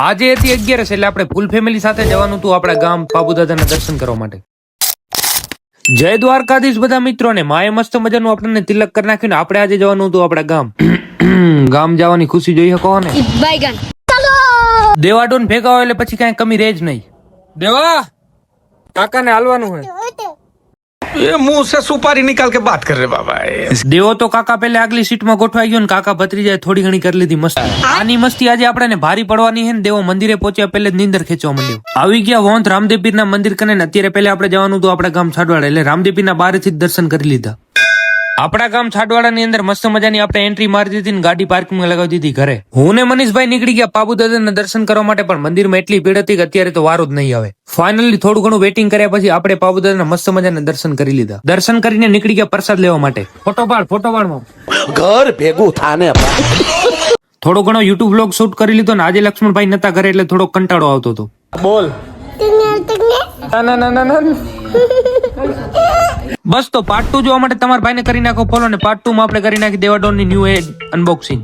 આજે હતી 11 એટલે આપણે ફૂલ ફેમિલી સાથે જવાનું હતું આપણા ગામ બાબુ દાદાના દર્શન કરવા માટે. જય દ્વારકાધીશ બધા મિત્રોને. માએ મસ્ત મજાનું આપણને તિલક કરી નાખ્યું ને આપણે આજે જવાનું હતું આપણા ગામ. ગામ જવાની ખુશી જોઈ શકો ને. દેવાડોન ભેગા હોય એટલે પછી કઈ કમી રહે જ નહીં. દેવા કાકાને હાલવાનું હોય. ये मुंह से सुपारी निकाल के बात कर रहे बाबा. દેવો તો કાકા પેલે આગલી સીટમાં ગોઠવાઈ ગયો ને કાકા ભત્રીજાએ થોડી ઘણી કરી લીધી મસ્તી. આની મસ્તી આજે આપણે ભારી પડવાની છે ને. દેવો મંદિરે પહોંચ્યા પેલે નીંદર ખેંચવા માંડ્યો. આવી ગયા વોંત રામદેવ પીરના મંદિર કને ને અત્યારે પેલે આપણે જવાનું હતું આપણા ગામ છાડવાડા એટલે રામદેવ પીરના બહારથી જ દર્શન કરી લીધા. આપણા ગામ છાડવાડા ની અંદર મસ્ત મજાની આપણે એન્ટ્રી મારી દીધી ને ગાડી પાર્કિંગ લગાવી દીધી ઘરે. હું ને મનીષભાઈ નીકળી ગયા બાબુ દાદાના દર્શન કરવા માટે પણ મંદિરમાં એટલી ભીડ હતી કે અત્યારે તો વારો જ નહીં આવે. ફાઇનલી થોડું ઘણું વેટિંગ કર્યા પછી આપણે બાબુ દાદાના મસ્ત મજાના દર્શન કરી લીધા. દર્શન કરીને નીકળી ગયા પ્રસાદ લેવા માટે. ફોટો પાડમાં ઘર ભેગું થાને થોડો ઘણો યુટ્યુબ વ્લોગ શૂટ કરી લીધો ને આજે લક્ષ્મણભાઈ નતા ઘરે એટલે થોડો કંટાળો આવતો હતો. બોલ બસ તો પાર્ટ 2 જોવા માટે તમારા ભાઈને કરી નાખો ફોલો ને પાર્ટ 2 માં આપણે કરી નાખી દેવાડોનની ન્યૂ એડ અનબોક્સિંગ.